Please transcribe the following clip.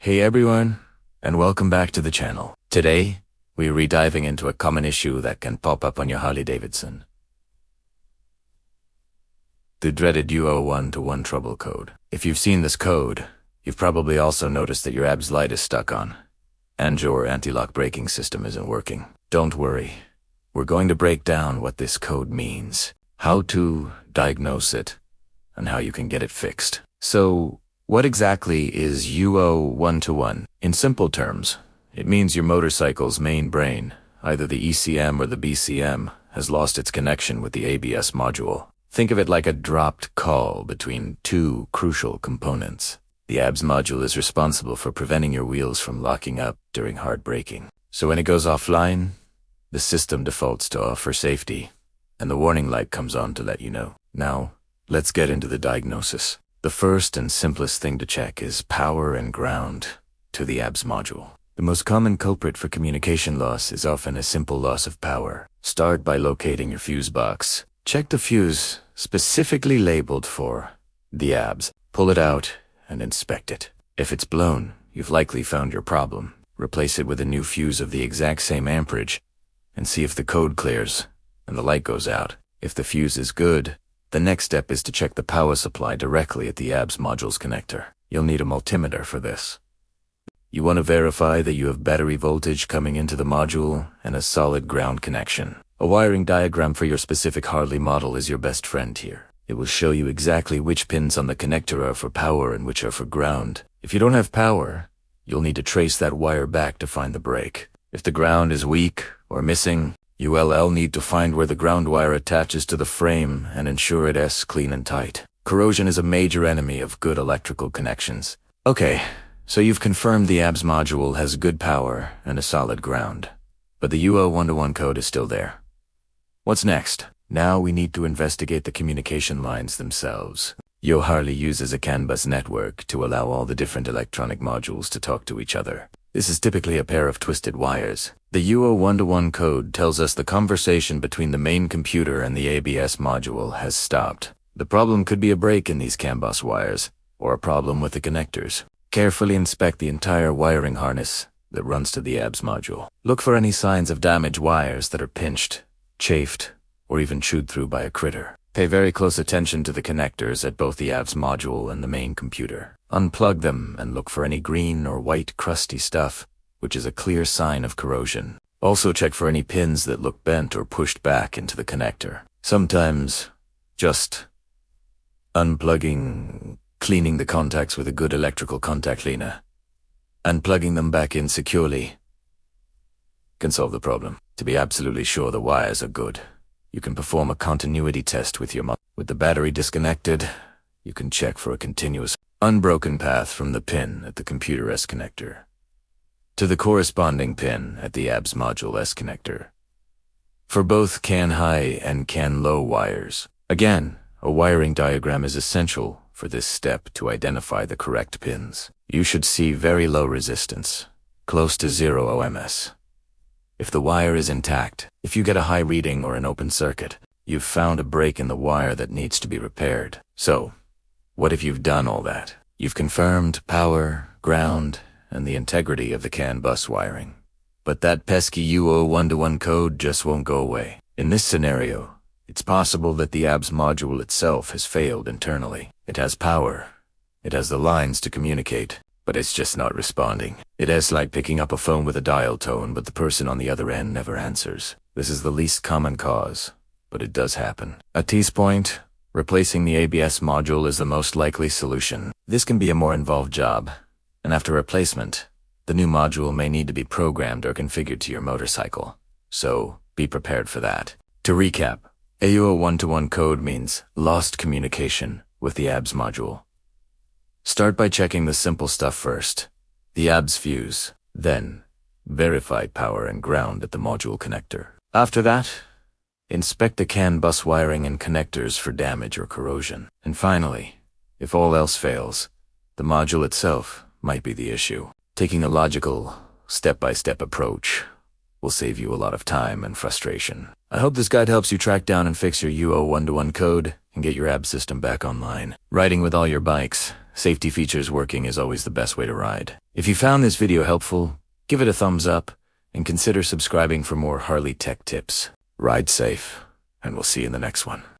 Hey everyone, and welcome back to the channel. Today, we're rediving into a common issue that can pop up on your Harley Davidson. The dreaded U0121 trouble code. If you've seen this code, you've probably also noticed that your ABS light is stuck on, and your anti-lock braking system isn't working. Don't worry, we're going to break down what this code means, how to diagnose it, and how you can get it fixed. So, what exactly is U0121? In simple terms, it means your motorcycle's main brain, either the ECM or the BCM, has lost its connection with the ABS module. Think of it like a dropped call between two crucial components. The ABS module is responsible for preventing your wheels from locking up during hard braking. So when it goes offline, the system defaults to off for safety, and the warning light comes on to let you know. Now, let's get into the diagnosis. The first and simplest thing to check is power and ground to the ABS module. The most common culprit for communication loss is often a simple loss of power. Start by locating your fuse box. Check the fuse specifically labeled for the ABS. Pull it out and inspect it. If it's blown, you've likely found your problem. Replace it with a new fuse of the exact same amperage and see if the code clears and the light goes out. If the fuse is good, the next step is to check the power supply directly at the ABS module's connector. You'll need a multimeter for this. You want to verify that you have battery voltage coming into the module and a solid ground connection. A wiring diagram for your specific Harley model is your best friend here. It will show you exactly which pins on the connector are for power and which are for ground. If you don't have power, you'll need to trace that wire back to find the break. If the ground is weak or missing, you'll need to find where the ground wire attaches to the frame and ensure it is clean and tight. Corrosion is a major enemy of good electrical connections. Okay, so you've confirmed the ABS module has good power and a solid ground, but the U0121 code is still there. What's next? Now we need to investigate the communication lines themselves. Your Harley uses a CAN bus network to allow all the different electronic modules to talk to each other. This is typically a pair of twisted wires. The U0121 code tells us the conversation between the main computer and the ABS module has stopped. The problem could be a break in these CAN bus wires, or a problem with the connectors. Carefully inspect the entire wiring harness that runs to the ABS module. Look for any signs of damaged wires that are pinched, chafed, or even chewed through by a critter. Pay very close attention to the connectors at both the ABS module and the main computer. Unplug them and look for any green or white crusty stuff, which is a clear sign of corrosion. Also check for any pins that look bent or pushed back into the connector. Sometimes, just cleaning the contacts with a good electrical contact cleaner, and plugging them back in securely can solve the problem. To be absolutely sure the wires are good, you can perform a continuity test with your module. With the battery disconnected, you can check for a continuous, unbroken path from the pin at the computer S connector to the corresponding pin at the ABS module S connector. For both CAN high and CAN low wires, again, a wiring diagram is essential for this step to identify the correct pins. You should see very low resistance, close to 0 ohms. If the wire is intact, if you get a high reading or an open circuit, you've found a break in the wire that needs to be repaired. So, what if you've done all that? You've confirmed power, ground, and the integrity of the CAN bus wiring. But that pesky U0121 code just won't go away. In this scenario, it's possible that the ABS module itself has failed internally. It has power, it has the lines to communicate, but it's just not responding. It is like picking up a phone with a dial tone, but the person on the other end never answers. This is the least common cause, but it does happen. At this point, replacing the ABS module is the most likely solution. This can be a more involved job, and after replacement, the new module may need to be programmed or configured to your motorcycle. So, be prepared for that. To recap, a U0121 code means lost communication with the ABS module. Start by checking the simple stuff first, the ABS fuse, then verified power and ground at the module connector. After that, inspect the CAN bus wiring and connectors for damage or corrosion. And finally, if all else fails, the module itself might be the issue. Taking a logical, step-by-step approach will save you a lot of time and frustration. I hope this guide helps you track down and fix your U0121 code and get your ABS system back online. Riding with all your bikes, Safety features working is always the best way to ride. If you found this video helpful, give it a thumbs up and consider subscribing for more Harley tech tips. Ride safe, and we'll see you in the next one.